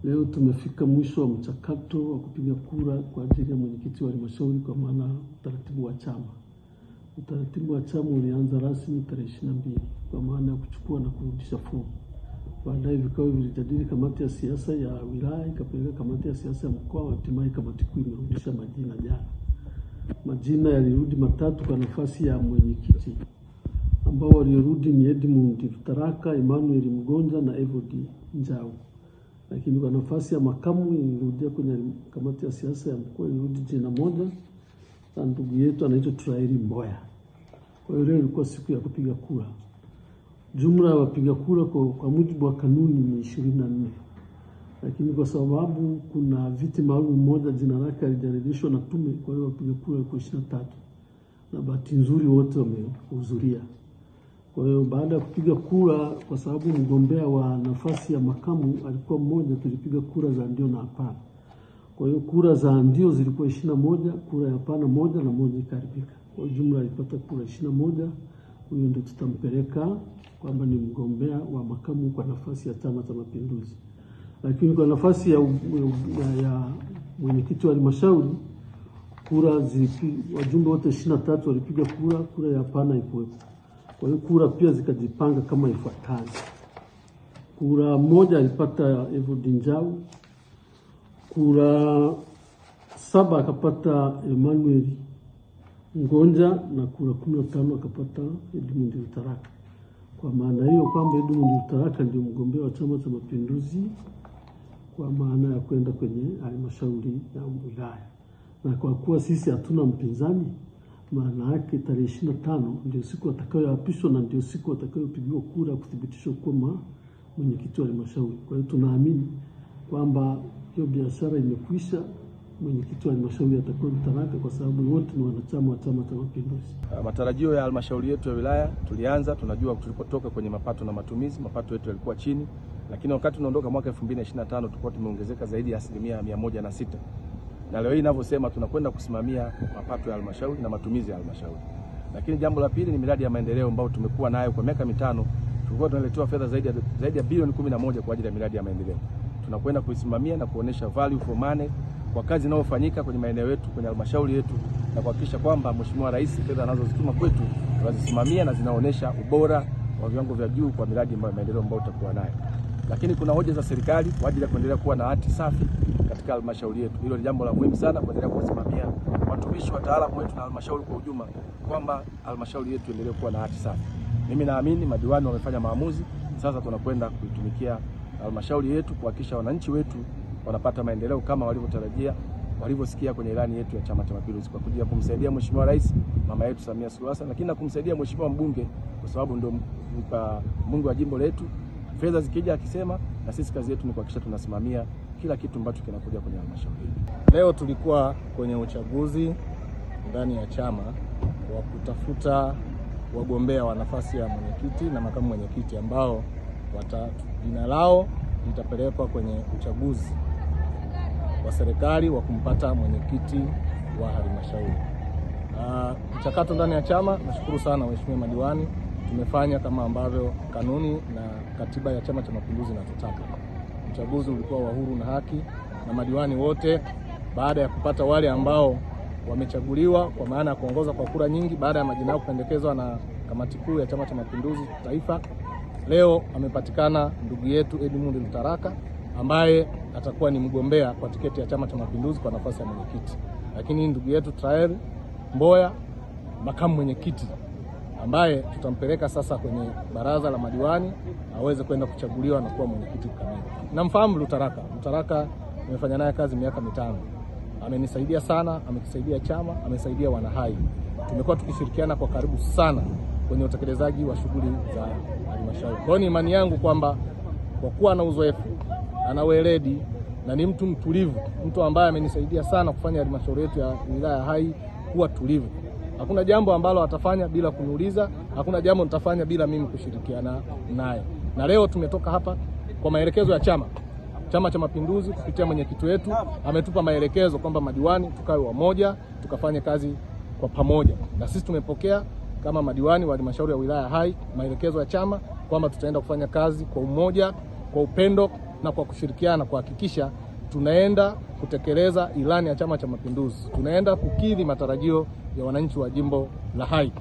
Leo tumefika mwisho wa mchakato wa kupiga kura kwa ajili ya mwenyekiti wa halmashauri kwa maana utaratibu wa chama. Utaratibu wa chama ulianza rasmi tarehe 22 kwa maana ya kuchukua na kurudisha fomu. Baadaye vikao vilijadili kamati ya siasa ya wilaya, ikapeleka kamati ya siasa ya mkoa, hatimaye kamati kuu imerudisha majina jana. Majina yalirudi matatu kwa nafasi ya mwenyekiti, ambao walirudi ni Edmund Rutaraka, Emmanuel Mgonja na Evody Njau. Lakini kwa nafasi ya makamu ilirudia kwenye kamati ya siasa ya mkoa, ilirudi jina moja na ndugu yetu anaitwa Traeri Mboya. Kwa hiyo leo ilikuwa siku ya kupiga kura. Jumla ya wapiga kura kwa mujibu wa kanuni ni 24. Lakini kwa sababu kuna viti maalum moja jina lake halijaridhishwa na tume, kwa hiyo wapiga kura walikuwa 23. Na bahati nzuri wote wamehudhuria. Kwa hiyo baada ya kupiga kura, kwa sababu mgombea wa nafasi ya makamu alikuwa mmoja, tulipiga kura za ndio na hapana. Kwa hiyo kura za ndio zilikuwa 21, kura ya hapana moja na moja ikaribika. Kwa jumla alipata kura 21. Huyo ndio tutampeleka kwamba ni mgombea wa makamu kwa nafasi ya Chama cha Mapinduzi. Lakini kwa nafasi ya mwenyekiti wa halmashauri, kura wajumbe wote 23 walipiga kura, kura ya hapana ikuwepo. Kwa hiyo kura pia zikajipanga kama ifuatavyo. Kura moja alipata Evody Njau, kura 7 akapata Emmanuel Mgonja na kura 15 akapata Edmund Rutaraka. Kwa maana hiyo kwamba Edmund Rutaraka ndio mgombea wa Chama cha Mapinduzi kwa maana ya kwenda kwenye halmashauri ya wilaya. Na kwa kuwa sisi hatuna mpinzani, maana yake tarehe 25 ndio siku atakayoapishwa na ndio siku atakayopigiwa kura kuthibitishwa kuwa mwenyekiti wa halmashauri. Kwa hiyo tunaamini kwamba hiyo biashara imekwisha. Mwenyekiti wa halmashauri atakuwa Rutaraka kwa sababu wote ni wanachama wa Chama cha Mapinduzi. Matarajio ya halmashauri yetu ya wilaya tunajua tulipotoka kwenye mapato na matumizi, mapato yetu yalikuwa chini, lakini wakati tunaondoka mwaka 2025 tulikuwa tumeongezeka zaidi ya 106%. Na leo hii ninavyosema tunakwenda kusimamia mapato ya halmashauri na matumizi ya halmashauri. Lakini jambo la pili ni miradi ya maendeleo ambayo tumekuwa nayo kwa miaka 5. Tulikuwa tunaletewa fedha zaidi ya bilioni 11 kwa ajili ya miradi ya maendeleo. Tunakwenda kuisimamia na kuonesha value for money kwa kazi inayofanyika kwenye maeneo yetu, kwenye halmashauri yetu, na kuhakikisha kwamba Mheshimiwa Rais fedha anazozituma kwetu tunazisimamia na zinaonesha ubora wa viwango vya juu kwa miradi ya maendeleo ambayo tutakuwa nayo. Lakini kuna hoja za serikali kwa ajili ya kuendelea kuwa na hati safi katika halmashauri yetu. Hilo ni jambo la muhimu sana kuendelea kusimamia watumishi, wataalamu wetu na halmashauri kwa ujumla kwamba halmashauri yetu iendelee kuwa na hati safi. Mimi naamini madiwani wamefanya maamuzi, sasa tunakwenda kuitumikia halmashauri yetu kuhakikisha wananchi wetu wanapata maendeleo kama walivyotarajia, walivyosikia kwenye ilani yetu ya Chama cha Mapinduzi, kwa kuja kumsaidia Mheshimiwa Rais mama yetu Samia Suluhu Hassan, lakini na kumsaidia Mheshimiwa mbunge kwa sababu ndio mbunge wa jimbo letu. Fedha zikija akisema, na sisi kazi yetu ni kuhakikisha tunasimamia kila kitu ambacho kinakuja kwenye halmashauri. Leo tulikuwa kwenye uchaguzi ndani ya chama wa kutafuta wagombea wa nafasi ya mwenyekiti na makamu mwenyekiti ambao jina lao litapelekwa kwenye uchaguzi wa serikali wa kumpata mwenyekiti wa halmashauri. Mchakato ndani ya chama, nashukuru sana waheshimiwa madiwani, tumefanya kama ambavyo kanuni na katiba ya Chama cha Mapinduzi inatutaka. Uchaguzi ulikuwa wa huru na haki, na madiwani wote baada ya kupata wale ambao wamechaguliwa kwa maana ya kuongoza kwa kura nyingi baada ya majina yao kupendekezwa na kamati kuu ya Chama cha Mapinduzi taifa, leo amepatikana ndugu yetu Edmund Rutaraka ambaye atakuwa ni mgombea kwa tiketi ya Chama cha Mapinduzi kwa nafasi ya mwenyekiti. Lakini ndugu yetu Traeri Mboya makamu mwenyekiti ambaye tutampeleka sasa kwenye baraza la madiwani aweze kwenda kuchaguliwa na kuwa mwenyekiti kamili. Namfahamu Rutaraka nimefanya naye kazi miaka 5. Amenisaidia sana, amekisaidia chama, amesaidia wanahai. Tumekuwa tukishirikiana kwa karibu sana kwenye utekelezaji wa shughuli za halmashauri. Kwa hiyo imani yangu kwamba kwa kuwa na uzoefu, ana weledi na ni mtu mtulivu, mtu ambaye amenisaidia sana kufanya halmashauri yetu ya wilaya Hai kuwa tulivu. Hakuna jambo ambalo atafanya bila kuniuliza, hakuna jambo nitafanya bila mimi kushirikiana naye. Na leo tumetoka hapa kwa maelekezo ya Chama cha Mapinduzi kupitia mwenyekiti wetu ametupa maelekezo kwamba madiwani tukae wamoja, tukafanye kazi kwa pamoja. Na sisi tumepokea kama madiwani wa halmashauri ya wilaya Hai maelekezo ya chama kwamba tutaenda kufanya kazi kwa umoja, kwa upendo na kwa kushirikiana kuhakikisha tunaenda kutekeleza ilani ya Chama cha Mapinduzi, tunaenda kukidhi matarajio ya wananchi wa jimbo la Hai.